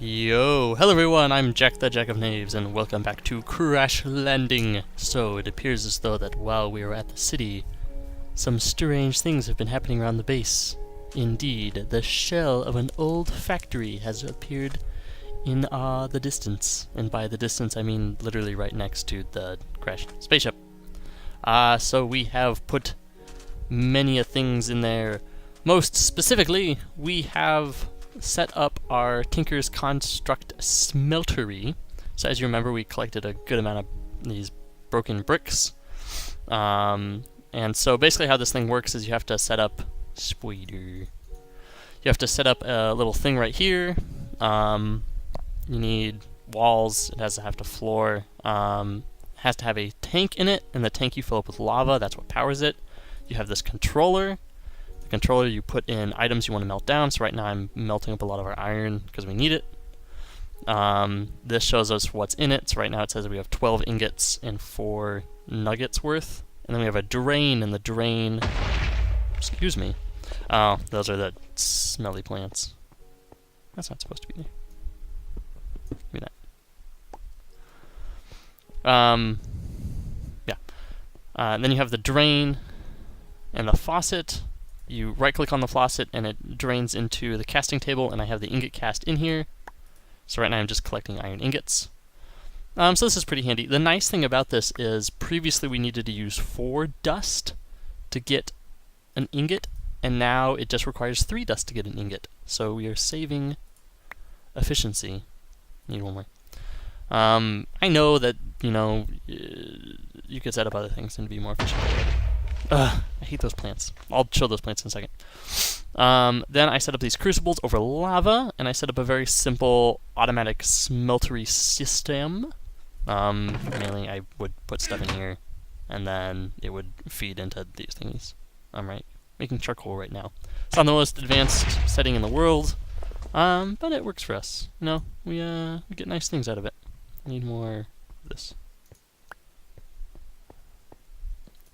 Yo, hello everyone, I'm Jack the Jack of Knaves, and welcome back to Crash Landing. So, it appears as though that while we were at the city, some strange things have been happening around the base. Indeed, the shell of an old factory has appeared in the distance. And by the distance, I mean literally right next to the crashed spaceship. So we have put many things in there. Most specifically, we have set up our Tinker's Construct smeltery. So as you remember, we collected a good amount of these broken bricks. And so basically how this thing works is you have to set up You have to set up a little thing right here. You need walls, it has to have a floor. Has to have a tank in it, and the tank you fill up with lava, that's what powers it. You have this controller. The controller, you put in items you want to melt down. So right now I'm melting up a lot of our iron because we need it. This shows us what's in it. So right now it says we have 12 ingots and 4 nuggets worth. And then we have a drain, and the drain... Excuse me. Oh, those are the smelly plants. That's not supposed to be there. Give me that. Yeah. And then you have the drain and the faucet. You right-click on the faucet and it drains into the casting table, and I have the ingot cast in here. So right now I'm just collecting iron ingots. So this is pretty handy. The nice thing about this is previously we needed to use 4 dust to get an ingot, and now it just requires 3 dust to get an ingot. So we are saving efficiency. Need one more. I know that, you know, you could set up other things and be more efficient. I hate those plants. I'll show those plants in a second. Then I set up these crucibles over lava, and I set up a very simple automatic smeltery system. Mainly I would put stuff in here, and then it would feed into these thingies. I'm making charcoal right now. It's not the most advanced setting in the world, but it works for us. You know, we get nice things out of it. I need more of this.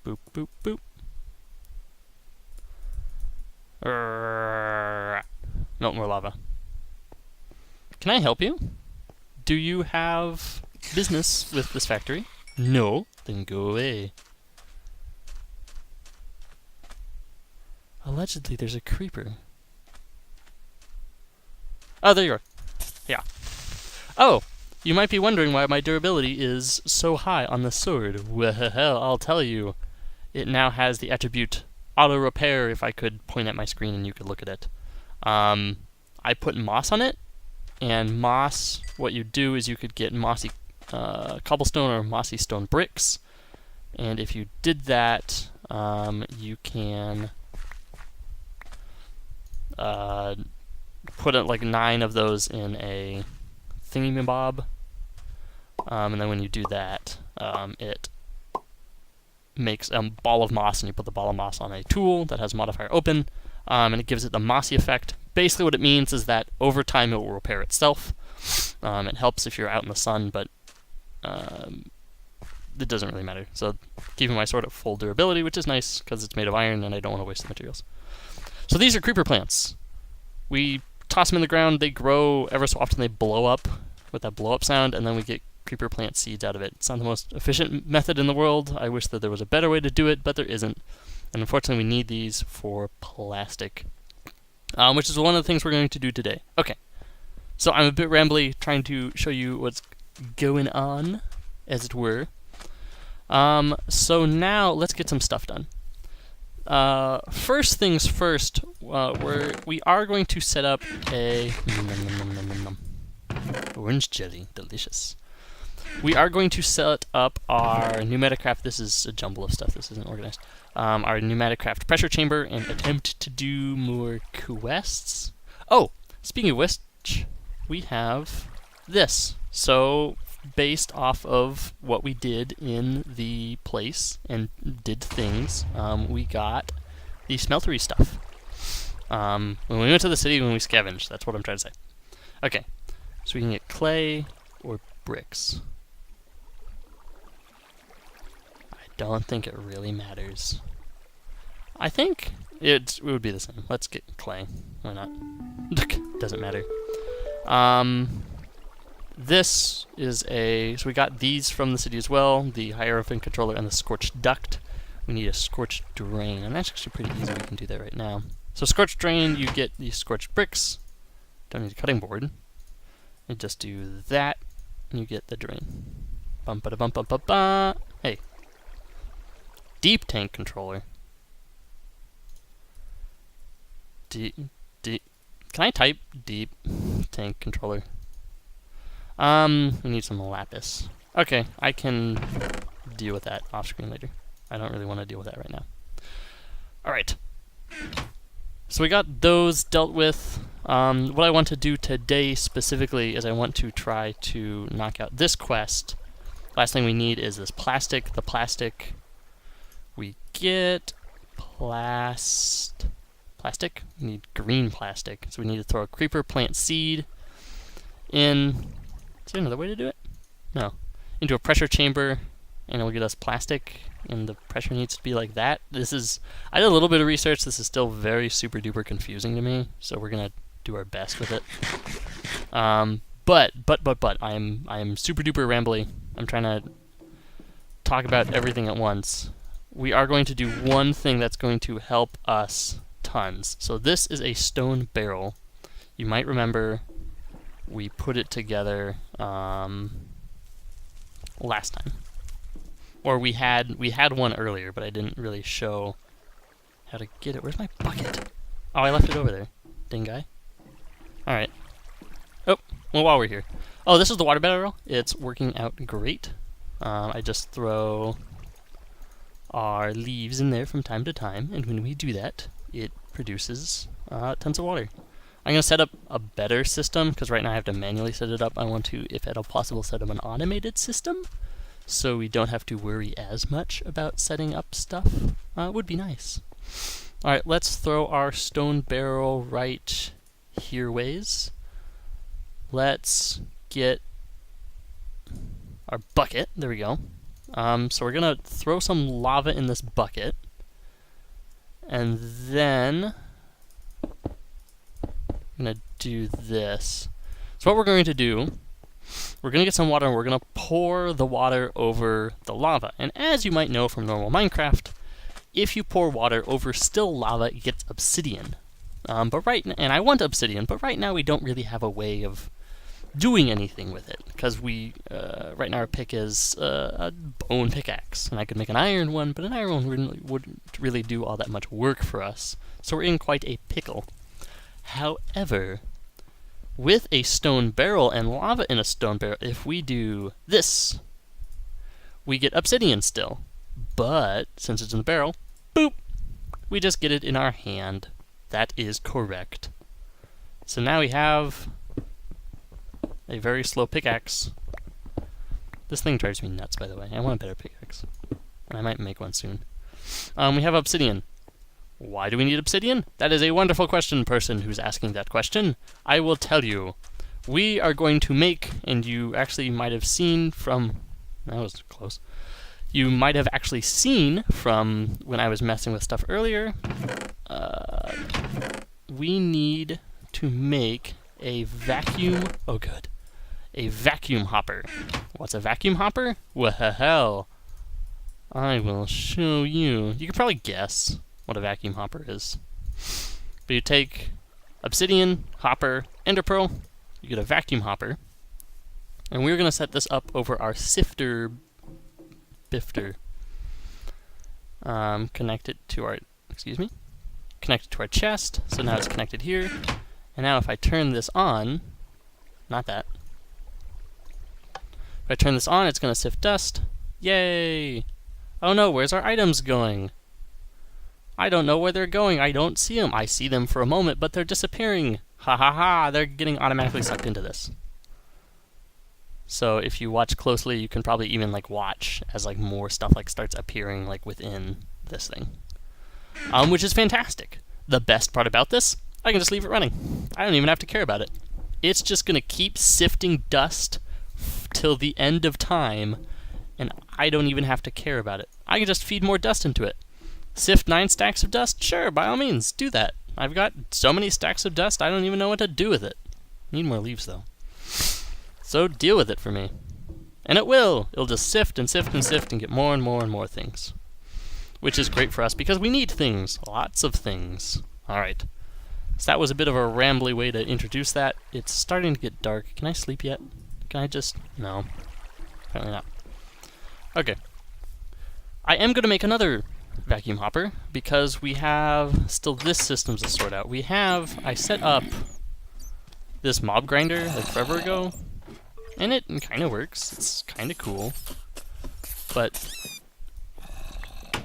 Boop, boop, boop. Melt more lava. Can I help you? Do you have business with this factory? No? Then go away. Allegedly, there's a creeper. Oh, there you are. Yeah. Oh! You might be wondering why my durability is so high on the sword. Well, I'll tell you. It now has the attribute auto repair. If I could point at my screen and you could look at it. I put moss on it, and moss, what you do is you could get mossy cobblestone or mossy stone bricks, and if you did that, you can put like 9 of those in a thingy-mabob, and then when you do that, it makes a ball of moss, and you put the ball of moss on a tool that has modifier open, and it gives it the mossy effect. Basically what it means is that over time it will repair itself. It helps if you're out in the sun, but it doesn't really matter. So keeping my sword at full durability, which is nice because it's made of iron and I don't want to waste the materials. So these are creeper plants. We toss them in the ground, they grow ever so often, they blow up with that blow up sound, and then we get creeper plant seeds out of it. It's not the most efficient method in the world. I wish that there was a better way to do it, but there isn't. And unfortunately we need these for plastic, which is one of the things we're going to do today. Okay, so I'm a bit rambly trying to show you what's going on, as it were. So now let's get some stuff done. First things first, we are going to set up a orange jelly, delicious. We are going to set up our pneumaticraft. This is a jumble of stuff. This isn't organized. Our pneumaticraft pressure chamber, and attempt to do more quests. Oh, speaking of which, we have this. So, based off of what we did in the place and did things, we got the smeltery stuff. When we went to the city, when we scavenged, that's what I'm trying to say. Okay, so we can get clay or bricks. I don't think it really matters. I think it would be the same. Let's get clay. Why not? Doesn't matter. This is so we got these from the city as well, the hierophant controller and the scorched duct. We need a scorched drain, and that's actually pretty easy, we can do that right now. So scorched drain, you get these scorched bricks, don't need a cutting board, and just do that, and you get the drain. Bum ba da bum ba ba ba. Hey. Deep tank controller. Can I type deep tank controller? We need some lapis. Okay, I can deal with that off screen later. I don't really want to deal with that right now. Alright. So we got those dealt with. What I want to do today specifically is I want to try to knock out this quest. Last thing we need is this plastic. The plastic we get plastic. We need green plastic. So we need to throw a creeper plant seed in. Is there another way to do it? No. Into a pressure chamber, and it will get us plastic, and the pressure needs to be like that. I did a little bit of research. This is still very super duper confusing to me, so we're gonna do our best with it. But I'm super duper rambly. I'm trying to talk about everything at once. We are going to do one thing that's going to help us tons. So this is a stone barrel. You might remember we put it together last time. Or we had one earlier, but I didn't really show how to get it. Where's my bucket? Oh, I left it over there. Ding guy. Alright. Oh, well, while we're here. Oh, this is the water barrel. It's working out great. I just throw our leaves in there from time to time, and when we do that, it produces tons of water. I'm going to set up a better system, because right now I have to manually set it up. I want to, if at all possible, set up an automated system, so we don't have to worry as much about setting up stuff. Would be nice. Alright, let's throw our stone barrel right here ways. Let's get our bucket. There we go. So we're going to throw some lava in this bucket. And then I'm going to do this. So what we're going to do, we're going to get some water and we're going to pour the water over the lava. And as you might know from normal Minecraft, if you pour water over still lava, it gets obsidian. And I want obsidian, but right now we don't really have a way of doing anything with it, because right now our pick is a bone pickaxe, and I could make an iron one, but an iron one wouldn't really do all that much work for us, so we're in quite a pickle. However, with a stone barrel and lava in a stone barrel, if we do this, we get obsidian still, but since it's in the barrel, boop, we just get it in our hand. That is correct. So now we have a very slow pickaxe. This thing drives me nuts, by the way. I want a better pickaxe. And I might make one soon. We have obsidian. Why do we need obsidian? That is a wonderful question, person who's asking that question. I will tell you. We are going to make, and you actually might have seen from... That was close. You might have actually seen from when I was messing with stuff earlier. We need to make a vacuum... Oh, good. A vacuum hopper. What's a vacuum hopper? Well, I will show you. You can probably guess what a vacuum hopper is. But you take obsidian, hopper, ender pearl, you get a vacuum hopper, and we're going to set this up over our sifter bifter. Connect it to our chest, so now it's connected here. And now if I turn this on, not that. If I turn this on, it's going to sift dust. Yay! Oh no, where's our items going? I don't know where they're going. I don't see them. I see them for a moment, but they're disappearing. Ha ha ha, they're getting automatically sucked into this. So if you watch closely, you can probably even watch as more stuff starts appearing within this thing. Which is fantastic. The best part about this, I can just leave it running. I don't even have to care about it. It's just going to keep sifting dust till the end of time, and I don't even have to care about it. I can just feed more dust into it. Sift 9 stacks of dust? Sure, by all means, do that. I've got so many stacks of dust, I don't even know what to do with it. Need more leaves, though. So deal with it for me. And it will! It'll just sift and sift and sift and get more and more and more things. Which is great for us, because we need things. Lots of things. Alright. So that was a bit of a rambly way to introduce that. It's starting to get dark. Can I sleep yet? Can I just... No. Apparently not. Okay. I am going to make another vacuum hopper, because we have still this system to sort out. I set up this mob grinder like forever ago, and it kind of works. It's kind of cool. But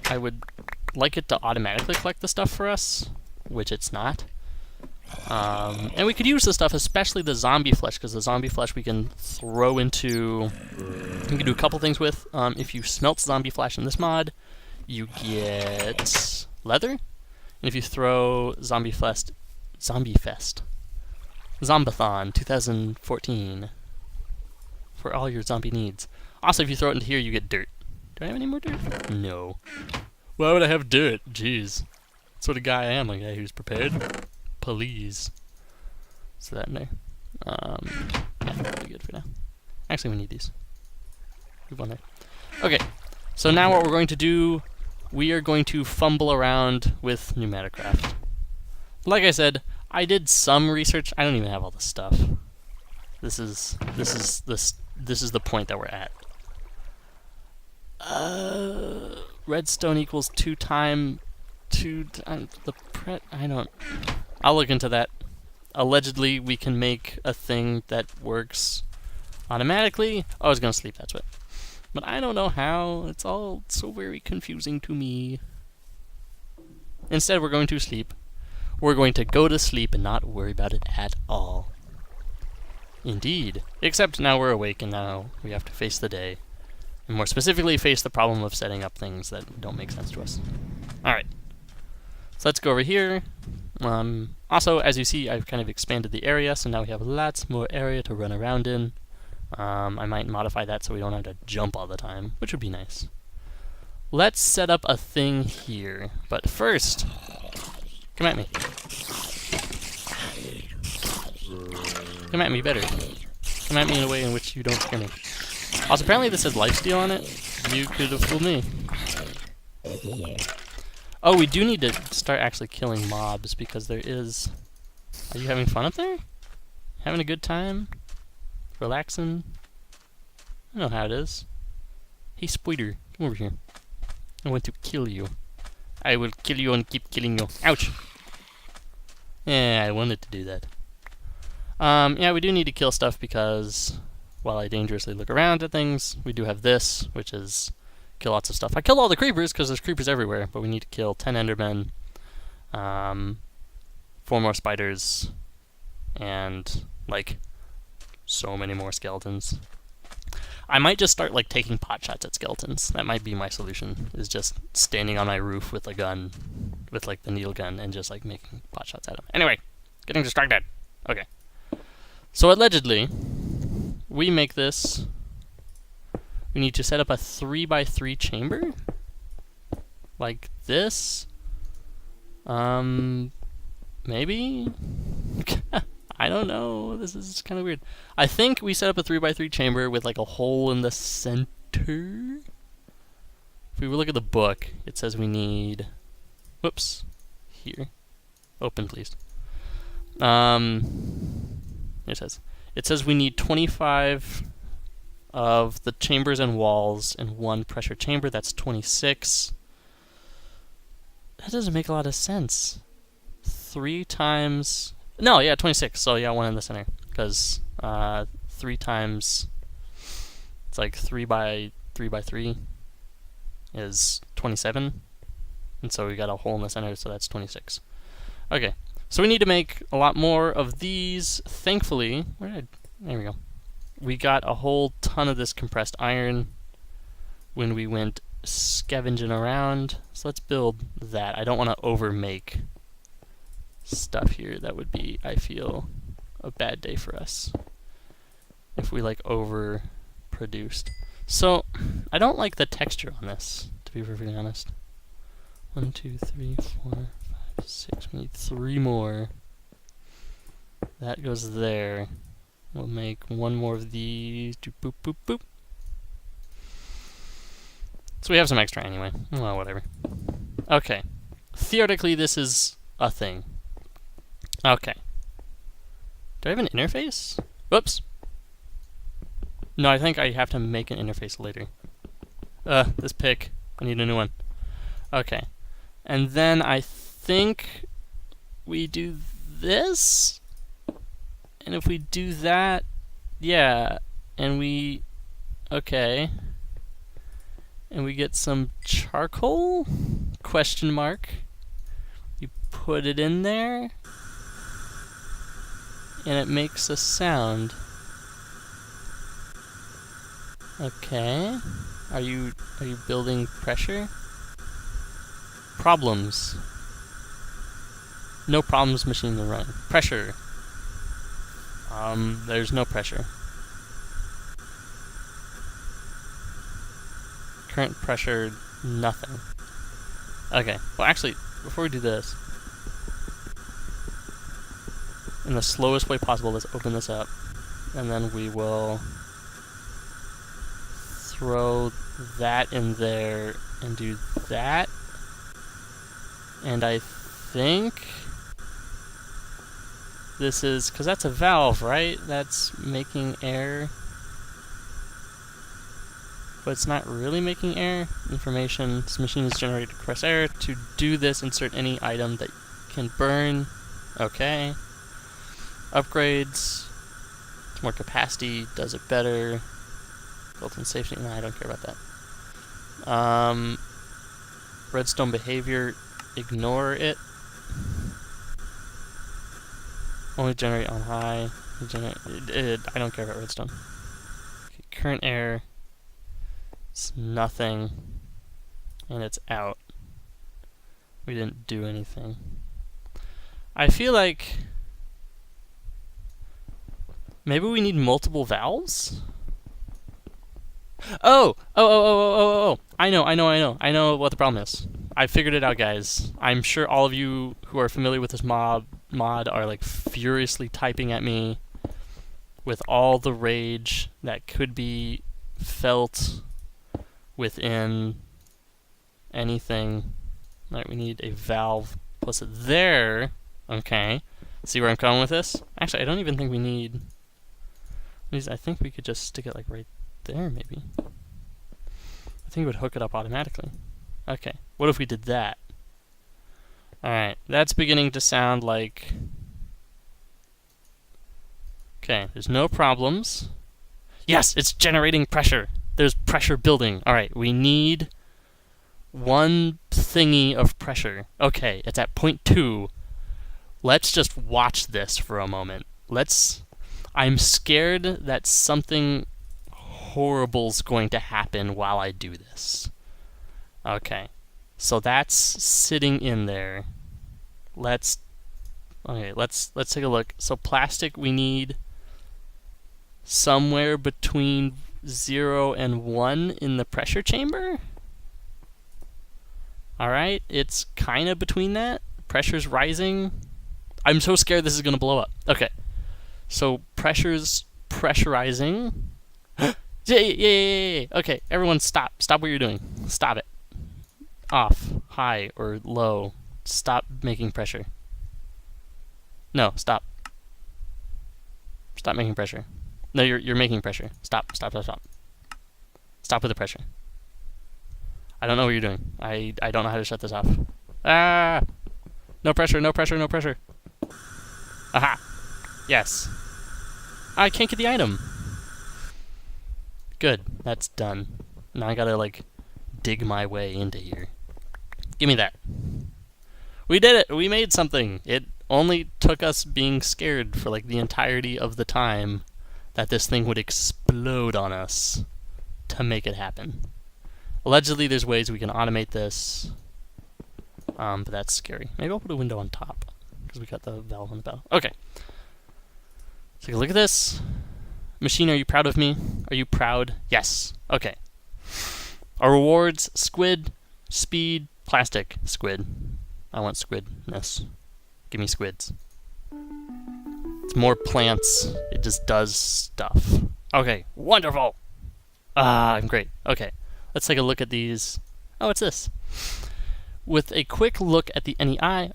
I would like it to automatically collect the stuff for us, which it's not. And we could use the stuff, especially the zombie flesh, because the zombie flesh we can throw into... We can do a couple things with. If you smelt zombie flesh in this mod, you get leather. And if you throw Zombie Fest, Zombathon 2014 for all your zombie needs. Also, if you throw it into here, you get dirt. Do I have any more dirt? No. Why would I have dirt? Jeez. That's what a guy I am, a guy who's prepared. Please. So that in there. Yeah, pretty good for now. Actually, we need these. Move on there. Okay, so now what we're going to do, we are going to fumble around with Pneumaticraft. Like I said, I did some research. I don't even have all the stuff. This is the point that we're at. Redstone equals I'll look into that. Allegedly, we can make a thing that works automatically. Oh, I was gonna sleep, that's what. But I don't know how. It's all so very confusing to me. Instead, we're going to sleep. We're going to go to sleep and not worry about it at all. Indeed. Except now we're awake and now we have to face the day. And more specifically, face the problem of setting up things that don't make sense to us. Alright. So let's go over here. Also, as you see, I've kind of expanded the area, so now we have lots more area to run around in. I might modify that so we don't have to jump all the time, which would be nice. Let's set up a thing here, but first, come at me. Come at me better. Come at me in a way in which you don't scare me. Also, apparently this has lifesteal on it. You could have fooled me. Oh, we do need to start actually killing mobs, because there is... Are you having fun up there? Having a good time? Relaxing? I know how it is. Hey, Spoiler, come over here. I want to kill you. I will kill you and keep killing you. Ouch! Yeah, I wanted to do that. Yeah, we do need to kill stuff because while I dangerously look around at things, we do have this, which is kill lots of stuff. I killed all the creepers because there's creepers everywhere, but we need to kill 10 endermen, 4 more spiders, and, like, so many more skeletons. I might just start, like, taking pot shots at skeletons. That might be my solution, is just standing on my roof with a gun, with, like, the needle gun, and just, like, making pot shots at them. Anyway, getting distracted. Okay. So, allegedly, we make this... We need to set up a 3x3 chamber? Like this? Maybe? I don't know. This is kind of weird. I think we set up a 3x3 chamber with like a hole in the center. If we look at the book, it says we need... Whoops. Here. Open, please. It says we need 25 of the chambers and walls in one pressure chamber. That's 26. That doesn't make a lot of sense. 3 times... No, yeah, 26. So yeah, 1 in the center. Because 3 times... It's like 3 by 3 is 27. And so we got a hole in the center, so that's 26. Okay. So we need to make a lot more of these. Thankfully... There we go. We got a whole ton of this compressed iron when we went scavenging around. So let's build that. I don't want to overmake stuff here. That would be, I feel, a bad day for us if we like overproduced. So I don't like the texture on this, to be perfectly honest. 1, 2, 3, 4, 5, 6. We need 3 more. That goes there. We'll make one more of these. Do boop, boop, boop. So we have some extra anyway. Well, whatever. Okay. Theoretically, this is a thing. Okay. Do I have an interface? Whoops. No, I think I have to make an interface later. This pick. I need a new one. Okay. And then I think we do this? And if we do that, yeah, and we, okay. And we get some charcoal? Question mark. You put it in there, and it makes a sound. Okay. Are you building pressure? Problems. No problems, machine is running. Pressure. There's no pressure. Current pressure, nothing. Okay, well actually, before we do this, in the slowest way possible, let's open this up. And then we will throw that in there and do that. And I think this is, because that's a valve, right? That's making air. But it's not really making air. Information, this machine is generated to compress air. To do this, insert any item that can burn. Okay. Upgrades. It's more capacity, does it better. Built-in safety, no, I don't care about that. Redstone behavior, ignore it. Only generate on high. I don't care about redstone. Okay, current air. It's nothing. And it's out. We didn't do anything. I feel like maybe we need multiple valves? Oh! I know what the problem is. I figured it out, guys. I'm sure all of you who are familiar with this mod are like furiously typing at me with all the rage that could be felt within anything. Alright, we need a valve. Plus it there. Okay. See where I'm going with this? Actually, I don't even think we need... I think we could just stick it like right there, maybe. I think it would hook it up automatically. Okay. What if we did that? Alright, that's beginning to sound like... Okay, there's no problems. Yes, it's generating pressure. There's pressure building. Alright, we need one thingy of pressure. Okay, it's at 0.2. Let's just watch this for a moment. I'm scared that something horrible's going to happen while I do this. Okay, so that's sitting in there. Let's take a look. So plastic, we need somewhere between 0 and 1 in the pressure chamber. Alright, it's kind of between that. Pressure's rising. I'm so scared this is going to blow up. Okay, so pressure's pressurizing. Yay! Okay, everyone stop. Stop what you're doing. Stop it. Off, high, or low. Stop making pressure. No, stop. Stop making pressure. No, you're making pressure. Stop. Stop with the pressure. I don't know what you're doing. I don't know how to shut this off. Ah! No pressure, no pressure, no pressure. Aha! Yes. I can't get the item. Good, that's done. Now I gotta, like, dig my way into here. Give me that. We did it! We made something! It only took us being scared for, like, the entirety of the time that this thing would explode on us to make it happen. Allegedly, there's ways we can automate this, but that's scary. Maybe I'll put a window on top, because we got the valve on the bottom. Okay. Take a look at this. Machine, are you proud of me? Are you proud? Yes. Okay. Our rewards, squid, speed, plastic, squid. I want squidness. Give me squids. It's more plants. It just does stuff. Okay, wonderful! Ah, I'm great. Okay, let's take a look at these. Oh, what's this? With a quick look at the NEI,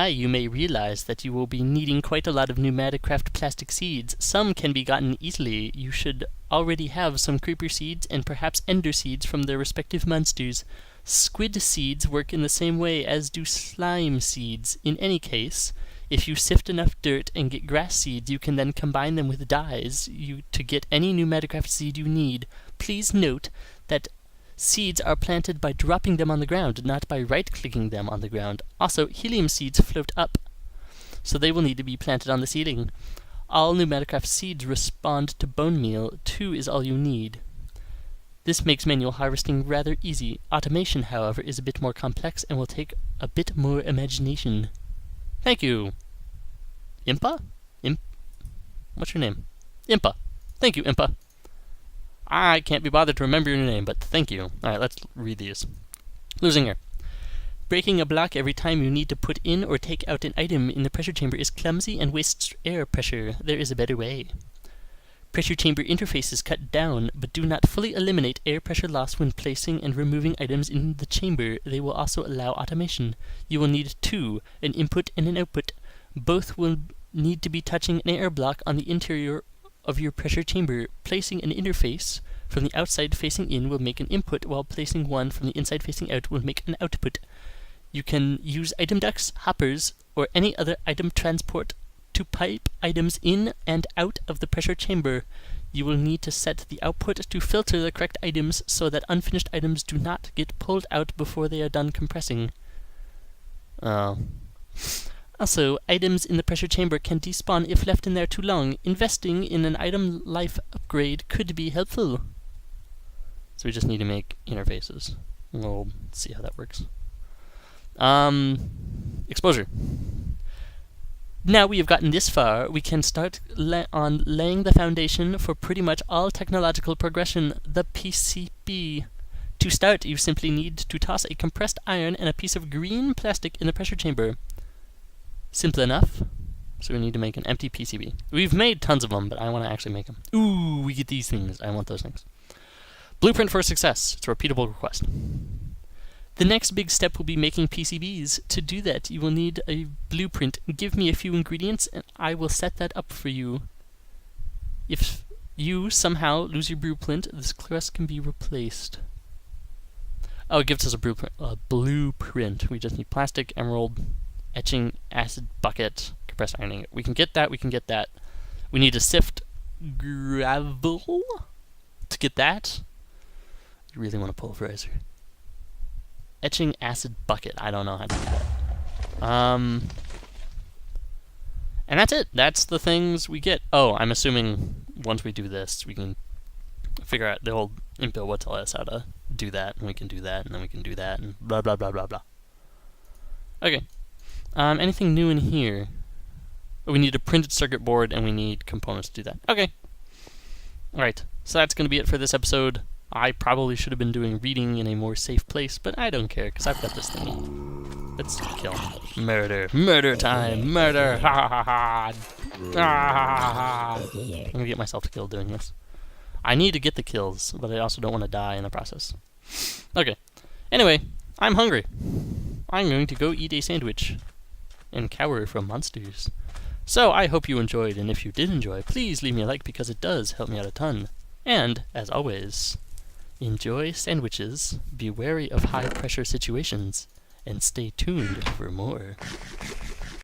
you may realize that you will be needing quite a lot of pneumatic-craft plastic seeds. Some can be gotten easily. You should already have some creeper seeds and perhaps ender seeds from their respective monsters. Squid seeds work in the same way as do slime seeds. In any case, if you sift enough dirt and get grass seeds, you can then combine them with dyes to get any pneumatic-craft seed you need. Please note that seeds are planted by dropping them on the ground, not by right-clicking them on the ground. Also, helium seeds float up, so they will need to be planted on the ceiling. All pneumatic-craft seeds respond to bone meal. 2 is all you need. This makes manual harvesting rather easy. Automation, however, is a bit more complex and will take a bit more imagination. Thank you. Impa? What's your name? Impa. Thank you, Impa. I can't be bothered to remember your name, but thank you. Alright, let's read these. Losing air. Breaking a block every time you need to put in or take out an item in the pressure chamber is clumsy and wastes air pressure. There is a better way. Pressure chamber interfaces cut down, but do not fully eliminate air pressure loss when placing and removing items in the chamber. They will also allow automation. You will need 2, an input and an output. Both will need to be touching an air block on the interior of your pressure chamber. Placing an interface from the outside facing in will make an input, while placing one from the inside facing out will make an output. You can use item ducts, hoppers, or any other item transport to pipe items in and out of the pressure chamber. You will need to set the output to filter the correct items so that unfinished items do not get pulled out before they are done compressing. Also, items in the pressure chamber can despawn if left in there too long. Investing in an item life upgrade could be helpful. So we just need to make interfaces. We'll see how that works. Exposure. Now we have gotten this far, we can start on laying the foundation for pretty much all technological progression, the PCB. To start, you simply need to toss a compressed iron and a piece of green plastic in the pressure chamber. Simple enough. So we need to make an empty PCB. We've made tons of them, but I want to actually make them. Ooh, we get these things. I want those things. Blueprint for success. It's a repeatable request. The next big step will be making PCBs. To do that, you will need a blueprint. Give me a few ingredients, and I will set that up for you. If you somehow lose your blueprint, this class can be replaced. Oh, it gives us a blueprint. We just need plastic, emerald, etching, acid bucket, compressed ironing. We can get that, we can get that. We need to sift gravel to get that. You really want a pulverizer. Etching acid bucket. I don't know how to do that. And that's it. That's the things we get. Oh, I'm assuming once we do this, we can figure out the old info will tell us how to do that, and we can do that, and then we can do that, and blah blah blah blah blah. Okay. Anything new in here? We need a printed circuit board, and we need components to do that. Okay. Alright, so that's going to be it for this episode. I probably should have been doing reading in a more safe place, but I don't care, because I've got this thingy. Let's kill him. Murder. Murder time. Murder. Ha ha ha. I'm going to get myself killed doing this. I need to get the kills, but I also don't want to die in the process. Okay. Anyway, I'm hungry. I'm going to go eat a sandwich and cower from monsters. So, I hope you enjoyed, and if you did enjoy, please leave me a like because it does help me out a ton. And, as always, enjoy sandwiches, be wary of high-pressure situations, and stay tuned for more.